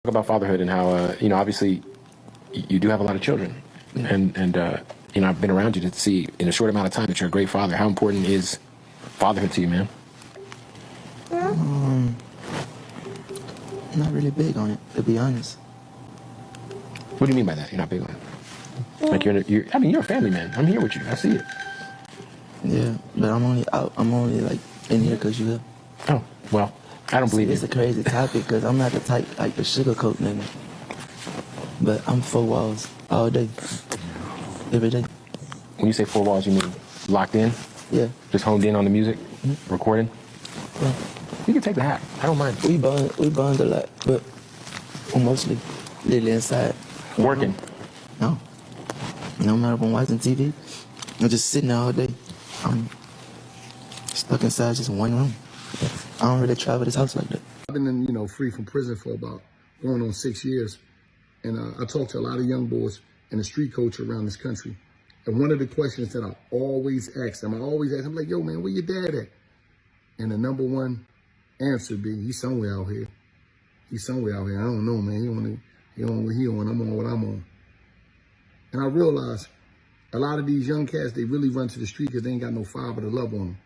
about fatherhood and how, obviously you do have a lot of children. And I've been around you to see in a short amount of time that you're a great father. How important is fatherhood to you, man? Not really big on it, to be honest. What do you mean by that? You're not big on it? Like you're a family man. I'm here with you. I see it. Yeah, but I'm only like in here because you here. Oh, well, I don't believe you. It's a crazy topic because I'm not the type like to sugarcoat nigga. But I'm 4 walls all day, every day. When you say 4 walls, you mean locked in? Yeah. Just honed in on the music, recording? Yeah. You can take the hat. I don't mind. We bond a lot, but I'm mostly literally inside. Working? No. No matter if I'm watching TV, I'm just sitting there all day. I'm stuck inside just one room. I don't really travel this house like that. I've been free from prison for about going on 6 years. And I talk to a lot of young boys and the street culture around this country. And one of the questions that I always ask them, I'm like, yo, man, where your dad at? And the number one answer be, he's somewhere out here. He's somewhere out here. I don't know, man. He on what he on. I'm on what I'm on. And I realize a lot of these young cats, they really run to the street because they ain't got no father to love on them.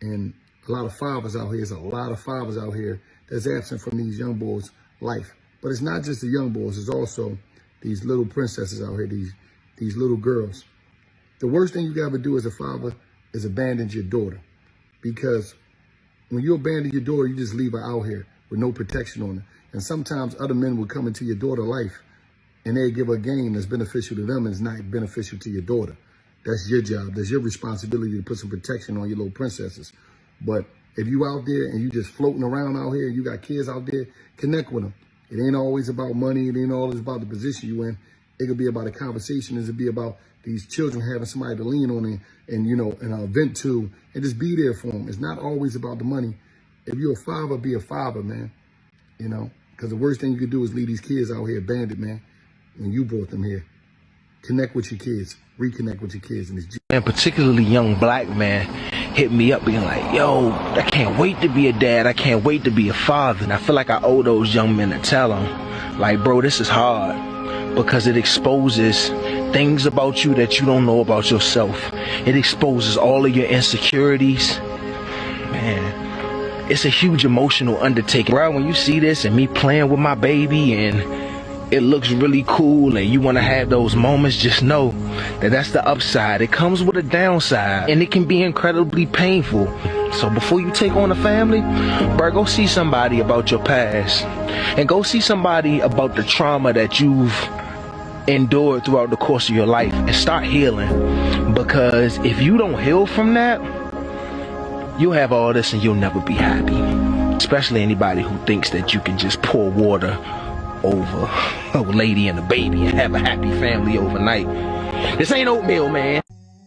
And a lot of fathers out here, there's a lot of fathers out here that's absent from these young boys' life. But it's not just the young boys, it's also these little princesses out here, these little girls. The worst thing you can ever do as a father is abandon your daughter. Because when you abandon your daughter, you just leave her out here with no protection on her. And sometimes other men will come into your daughter's life and they give her a game that's beneficial to them and is not beneficial to your daughter. That's your job. That's your responsibility to put some protection on your little princesses. But if you out there and you just floating around out here, you got kids out there, connect with them. It ain't always about money. It ain't always about the position you in. It could be about a conversation. It could be about these children having somebody to lean on and vent to and just be there for them. It's not always about the money. If you're a father, be a father, man. Because the worst thing you could do is leave these kids out here abandoned, man. When you brought them here, connect with your kids, reconnect with your kids. And particularly young black man hit me up being like, yo, I can't wait to be a dad. I can't wait to be a father. And I feel like I owe those young men to tell them, like, bro, this is hard because it exposes things about you that you don't know about yourself. It exposes all of your insecurities. Man, it's a huge emotional undertaking. Bro, when you see this and me playing with my baby and it looks really cool and you want to have those moments, just know that that's the upside. It comes with a downside and it can be incredibly painful. So before you take on a family, bro, go see somebody about your past and go see somebody about the trauma that you've endured throughout the course of your life and start healing. Because if you don't heal from that, you'll have all this and you'll never be happy. Especially anybody who thinks that you can just pour water over a lady and a baby and have a happy family overnight. This ain't oatmeal, man.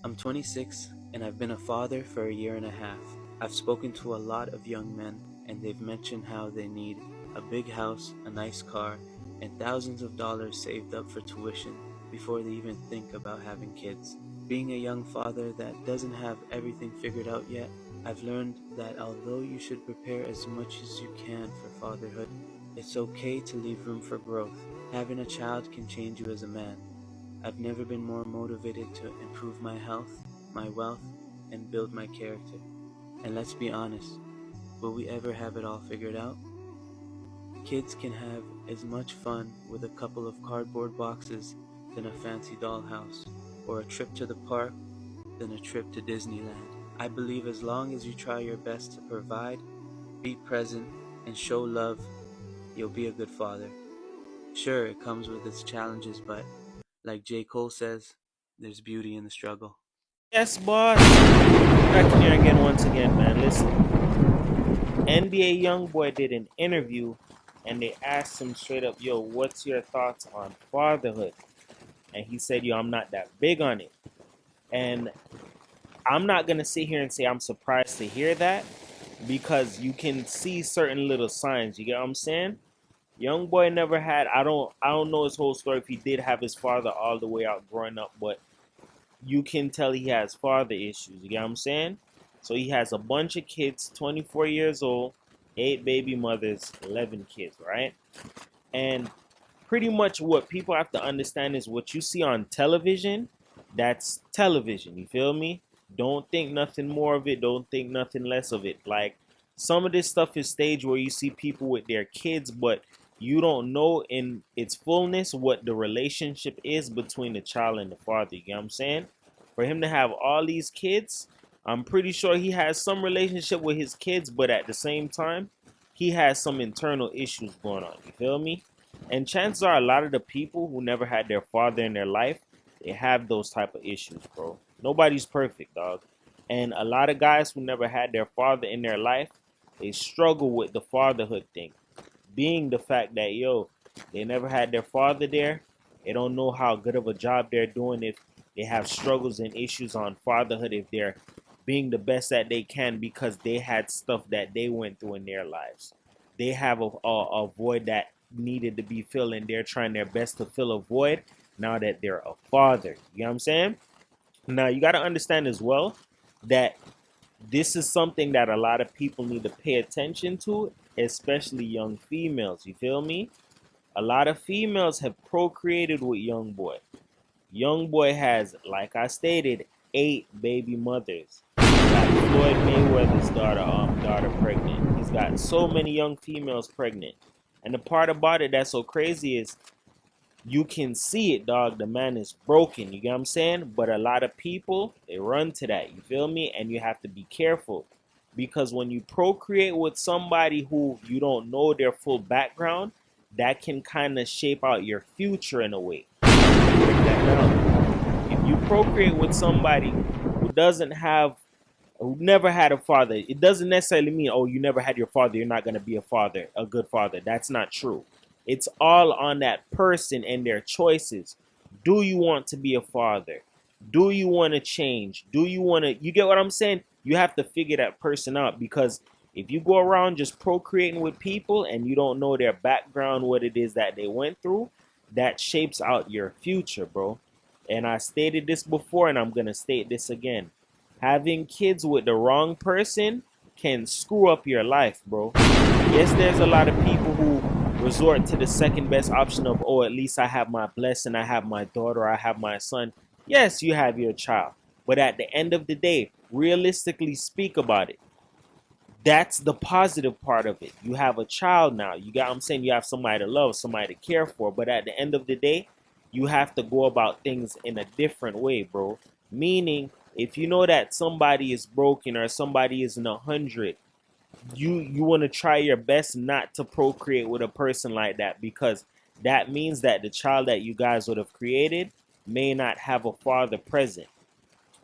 I'm 26 and I've been a father for a year and a half. I've spoken to a lot of young men and they've mentioned how they need a big house, a nice car, and thousands of dollars saved up for tuition before they even think about having kids. Being a young father that doesn't have everything figured out yet, I've learned that although you should prepare as much as you can for fatherhood, it's okay to leave room for growth. Having a child can change you as a man. I've never been more motivated to improve my health, my wealth, and build my character. And let's be honest, will we ever have it all figured out? Kids can have as much fun with a couple of cardboard boxes than a fancy dollhouse, or a trip to the park than a trip to Disneyland. I believe as long as you try your best to provide, be present, and show love, you'll be a good father. Sure, it comes with its challenges, but like J. Cole says, there's beauty in the struggle. Yes, boss. Back here again, once again, man. Listen, NBA YoungBoy did an interview, and they asked him straight up, yo, what's your thoughts on fatherhood? And he said, yo, I'm not that big on it. And I'm not going to sit here and say I'm surprised to hear that, because you can see certain little signs. You get what I'm saying? YoungBoy never had, I don't know his whole story if he did have his father all the way out growing up, but you can tell he has father issues. You get what I'm saying? So he has a bunch of kids, 24 years old, 8 baby mothers, 11 kids, right? And pretty much what people have to understand is what you see on television, that's television. You feel me? Don't think nothing more of it. Don't think nothing less of it. Like, some of this stuff is staged where you see people with their kids, but you don't know in its fullness what the relationship is between the child and the father. You get what I'm saying? For him to have all these kids, I'm pretty sure he has some relationship with his kids, but at the same time, he has some internal issues going on. You feel me? And chances are a lot of the people who never had their father in their life, they have those type of issues, bro. Nobody's perfect, dog. And a lot of guys who never had their father in their life, they struggle with the fatherhood thing. Being the fact that, yo, they never had their father there. They don't know how good of a job they're doing if they have struggles and issues on fatherhood, if they're being the best that they can because they had stuff that they went through in their lives. They have a void that needed to be filled, and they're trying their best to fill a void now that they're a father. You know what I'm saying? Now, you got to understand as well that this is something that a lot of people need to pay attention to, especially young females. You feel me? A lot of females have procreated with YoungBoy. YoungBoy has, like I stated, 8 baby mothers. He's got Floyd Mayweather's daughter pregnant. He's got so many young females pregnant. And the part about it that's so crazy is you can see it, dog. The man is broken. You get what I'm saying? But a lot of people, they run to that. You feel me? And you have to be careful. Because when you procreate with somebody who you don't know their full background, that can kind of shape out your future in a way. Break that down. If you procreate with somebody who who never had a father, it doesn't necessarily mean, oh, you never had your father, you're not going to be a good father. That's not true. It's all on that person and their choices. Do you want to be a father? Do you want to change? You get what I'm saying? You have to figure that person out, because if you go around just procreating with people and you don't know their background, what it is that they went through, that shapes out your future, bro. And I stated this before, and I'm going to state this again. Having kids with the wrong person can screw up your life, bro. Yes, there's a lot of people who resort to the second best option of, oh, at least I have my blessing, I have my daughter, I have my son. Yes, you have your child. But at the end of the day, realistically speak about it. That's the positive part of it. You have a child now. You got what I'm saying? You have somebody to love, somebody to care for. But at the end of the day, you have to go about things in a different way, bro. Meaning, if you know that somebody is broken or somebody is in 100, you want to try your best not to procreate with a person like that, because that means that the child that you guys would have created may not have a father present.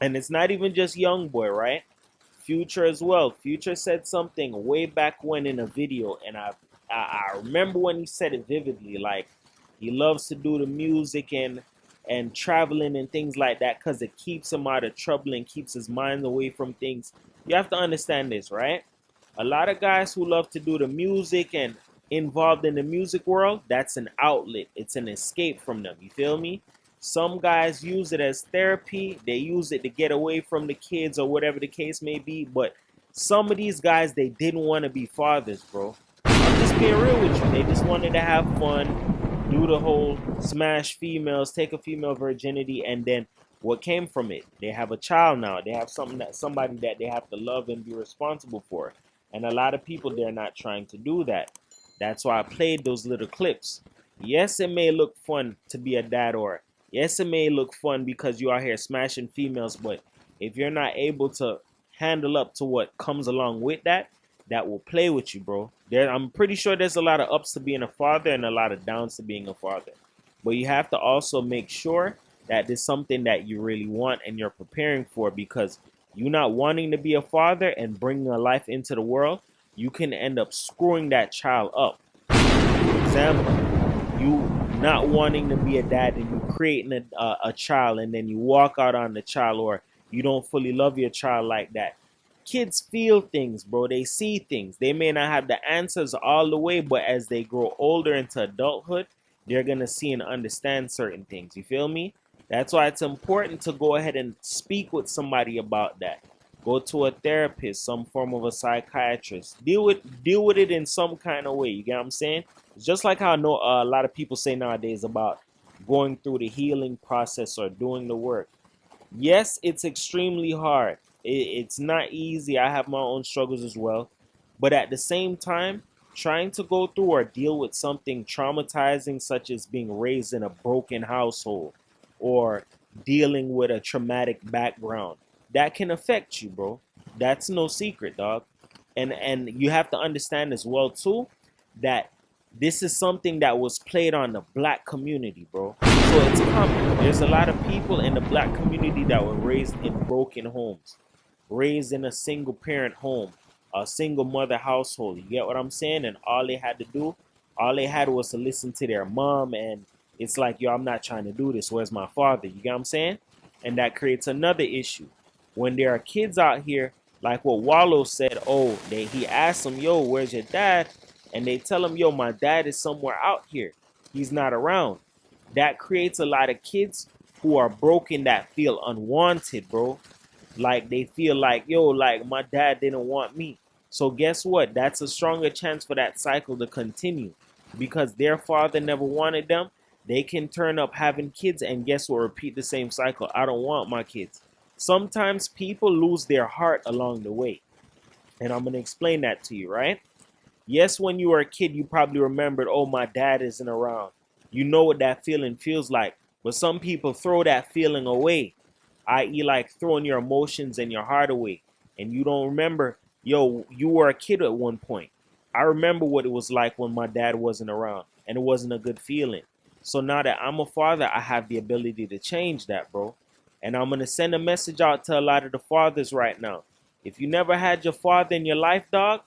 And it's not even just YoungBoy, right? Future as well. Future said something way back when in a video, and I remember when he said it vividly. Like, he loves to do the music and traveling and things like that because it keeps him out of trouble and keeps his mind away from things. You have to understand this, right? A lot of guys who love to do the music and involved in the music world, that's an outlet. It's an escape from them. You feel me? Some guys use it as therapy. They use it to get away from the kids or whatever the case may be. But some of these guys, they didn't want to be fathers, bro. I'm just being real with you. They just wanted to have fun, do the whole smash females, take a female virginity, and then what came from it? They have a child now. They have somebody that they have to love and be responsible for. And a lot of people, they're not trying to do that. That's why I played those little clips. Yes, it may look fun to be a dad, or yes, it may look fun because you are here smashing females, but if you're not able to handle up to what comes along with that, that will play with you, bro. I'm pretty sure there's a lot of ups to being a father and a lot of downs to being a father. But you have to also make sure that it's something that you really want and you're preparing for, because you not wanting to be a father and bringing a life into the world, you can end up screwing that child up. For example, you not wanting to be a dad and you creating a child, and then you walk out on the child, or you don't fully love your child like that. Kids feel things, bro. They see things. They may not have the answers all the way, but as they grow older into adulthood, they're going to see and understand certain things. You feel me? That's why it's important to go ahead and speak with somebody about that. Go to a therapist, some form of a psychiatrist. Deal with it in some kind of way. You get what I'm saying? It's just like how I know a lot of people say nowadays about going through the healing process or doing the work. Yes, it's extremely hard. It's not easy. I have my own struggles as well. But at the same time, trying to go through or deal with something traumatizing, such as being raised in a broken household or dealing with a traumatic background, that can affect you, bro. That's no secret, dog. And you have to understand as well too that this is something that was played on the black community, bro. So it's common. There's a lot of people in the black community that were raised in broken homes, raised in a single parent home, a single mother household. You get what I'm saying? And all they had to do, all they had was to listen to their mom. And it's like, yo, I'm not trying to do this. Where's my father? You get what I'm saying? And that creates another issue. When there are kids out here, like what Wallow said, oh, he asked them, yo, where's your dad? And they tell him, yo, my dad is somewhere out here. He's not around. That creates a lot of kids who are broken that feel unwanted, bro. Like they feel like, yo, like my dad didn't want me. So guess what? That's a stronger chance for that cycle to continue because their father never wanted them. They can turn up having kids and guess what? Repeat the same cycle. I don't want my kids. Sometimes people lose their heart along the way. And I'm going to explain that to you, right? Yes, when you were a kid, you probably remembered, oh, my dad isn't around. You know what that feeling feels like. But some people throw that feeling away, i.e., like throwing your emotions and your heart away. And you don't remember, yo, you were a kid at one point. I remember what it was like when my dad wasn't around, and it wasn't a good feeling. So now that I'm a father, I have the ability to change that, bro. And I'm going to send a message out to a lot of the fathers right now. If you never had your father in your life, dog,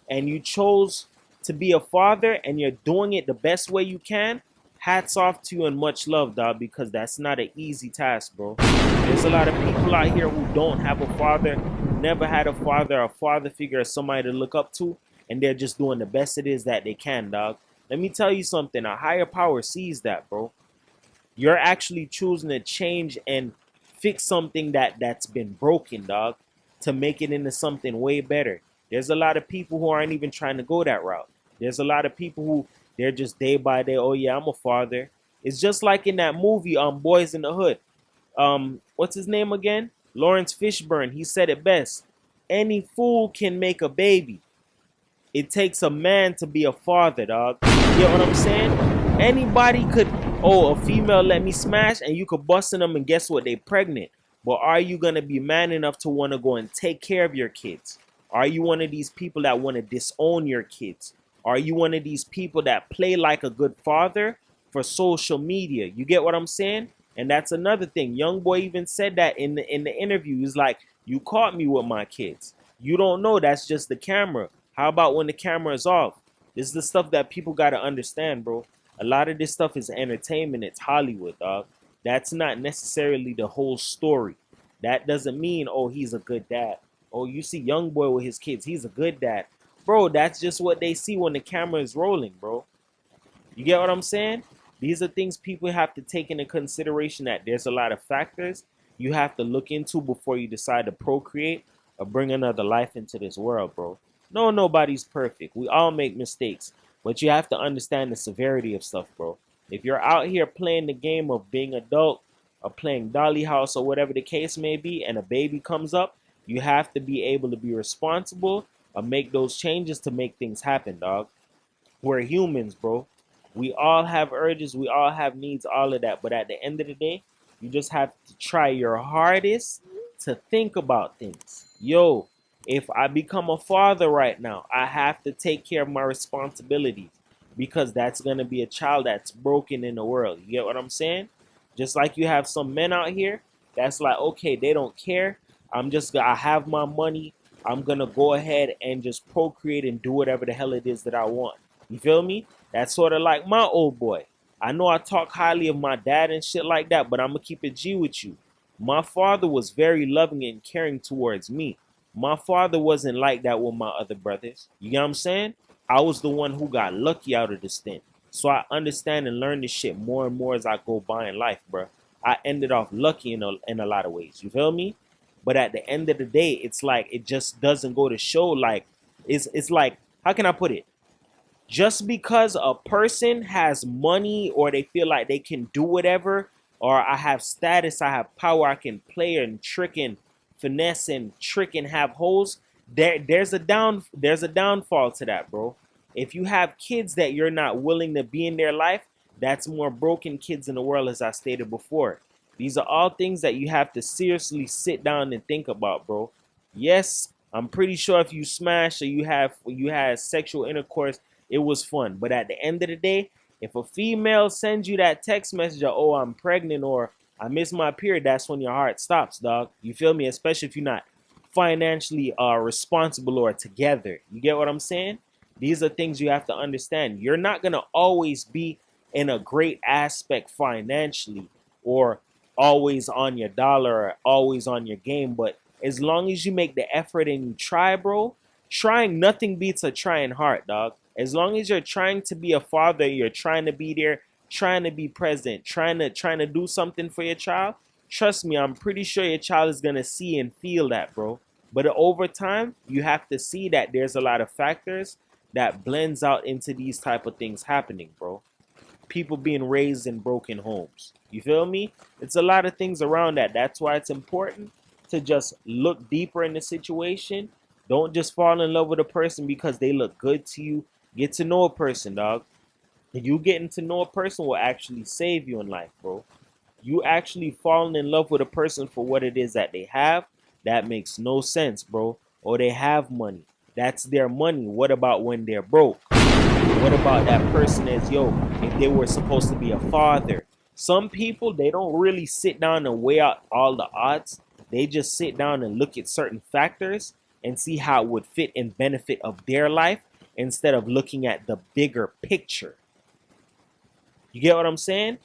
and you chose to be a father and you're doing it the best way you can, hats off to you and much love, dog, because that's not an easy task, bro. There's a lot of people out here who don't have a father, never had a father figure, or somebody to look up to, and they're just doing the best it is that they can, dog. Let me tell you something. A higher power sees that, bro. You're actually choosing to change and fix something that's been broken, dog, to make it into something way better. There's a lot of people who aren't even trying to go that route. There's a lot of people who they're just day by day, oh yeah, I'm a father. It's just like in that movie, Boys in the Hood. What's his name again? Lawrence Fishburne. He said it best. Any fool can make a baby. It takes a man to be a father, dog. You get what I'm saying? Anybody could, oh, a female let me smash, and you could bust in them, and guess what? They pregnant. But are you going to be man enough to want to go and take care of your kids? Are you one of these people that want to disown your kids? Are you one of these people that play like a good father for social media? You get what I'm saying? And that's another thing. YoungBoy even said that in the interview. He's like, you caught me with my kids. You don't know that's just the camera. How about when the camera is off? This is the stuff that people got to understand, bro. A lot of this stuff is entertainment. It's Hollywood, dog. That's not necessarily the whole story. That doesn't mean, oh, he's a good dad. Oh, you see YoungBoy with his kids. He's a good dad. Bro, that's just what they see when the camera is rolling, bro. You get what I'm saying? These are things people have to take into consideration, that there's a lot of factors you have to look into before you decide to procreate or bring another life into this world, bro. No, nobody's perfect. We all make mistakes. But you have to understand the severity of stuff, bro. If you're out here playing the game of being adult or playing Dolly House or whatever the case may be, and a baby comes up, you have to be able to be responsible or make those changes to make things happen, dog. We're humans, bro. We all have urges. We all have needs, all of that. But at the end of the day, you just have to try your hardest to think about things. Yo, if I become a father right now, I have to take care of my responsibilities, because that's going to be a child that's broken in the world. You get what I'm saying? Just like you have some men out here that's like, okay, they don't care. I have my money. I'm going to go ahead and just procreate and do whatever the hell it is that I want. You feel me? That's sort of like my old boy. I know I talk highly of my dad and shit like that, but I'm going to keep it G with you. My father was very loving and caring towards me. My father wasn't like that with my other brothers. You get what I'm saying? I was the one who got lucky out of this thing. So I understand and learn this shit more and more as I go by in life, bro. I ended off lucky in a lot of ways. You feel me? But at the end of the day, it's like it just doesn't go to show. Like it's like, how can I put it? Just because a person has money or they feel like they can do whatever, or I have status, I have power, I can play and trick and finesse and trick and have holes, there's a downfall to that, bro. If you have kids that you're not willing to be in their life, that's more broken kids in the world, as I stated before. These are all things that you have to seriously sit down and think about, bro. Yes, I'm pretty sure if you smash or you had sexual intercourse, it was fun. But at the end of the day, if a female sends you that text message of, oh, I'm pregnant or I miss my period, that's when your heart stops, dog. You feel me? Especially if you're not financially responsible or together. You get what I'm saying? These are things you have to understand. You're not going to always be in a great aspect financially or always on your dollar or always on your game. But as long as you make the effort and you try, bro, trying nothing beats a trying heart, dog. As long as you're trying to be a father, you're trying to be there, trying to be present, trying to do something for your child. Trust me, I'm pretty sure your child is gonna see and feel that, bro. But over time, you have to see that there's a lot of factors that blends out into these type of things happening, bro. People being raised in broken homes. You feel me? It's a lot of things around that. That's why it's important to just look deeper in the situation. Don't just fall in love with a person because they look good to you. Get to know a person, dog. You getting to know a person will actually save you in life, bro. You actually falling in love with a person for what it is that they have, that makes no sense, bro. Or they have money. That's their money. What about when they're broke? What about that person as, yo, if they were supposed to be a father? Some people, they don't really sit down and weigh out all the odds. They just sit down and look at certain factors and see how it would fit and benefit of their life instead of looking at the bigger picture. You get what I'm saying?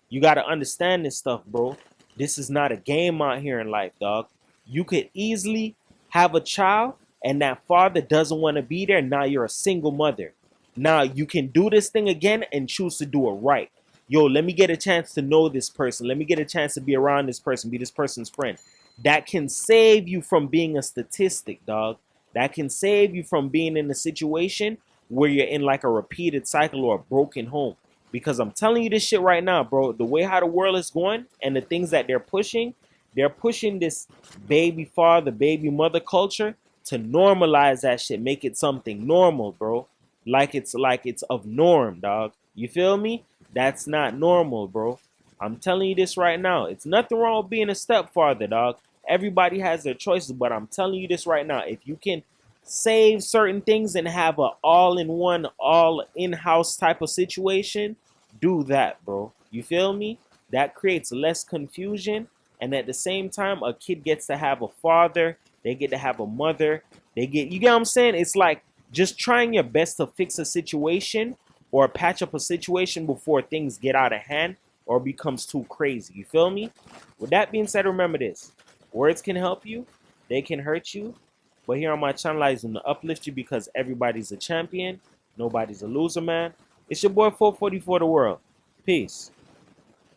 You got to understand this stuff, bro. This is not a game out here in life, dog. You could easily have a child and that father doesn't want to be there. Now you're a single mother. Now you can do this thing again and choose to do it right. Yo, let me get a chance to know this person. Let me get a chance to be around this person, be this person's friend. That can save you from being a statistic, dog. That can save you from being in a situation where you're in like a repeated cycle or a broken home. Because I'm telling you this shit right now, bro. The way how the world is going and the things that they're pushing this baby father, baby mother culture to normalize that shit, make it something normal, bro. Like it's of norm, dog. You feel me? That's not normal, bro. I'm telling you this right now. It's nothing wrong with being a stepfather, dog. Everybody has their choices, but I'm telling you this right now. If you can save certain things and have a all-in-one, all in-house type of situation, do that, bro. You feel me? That creates less confusion, and at the same time, a kid gets to have a father. They get to have a mother. You get what I'm saying? It's like just trying your best to fix a situation or patch up a situation before things get out of hand or becomes too crazy. You feel me? With that being said, remember this. Words can help you. They can hurt you. But here on my channel, I to uplift you because everybody's a champion. Nobody's a loser, man. It's your boy 444 The World. Peace.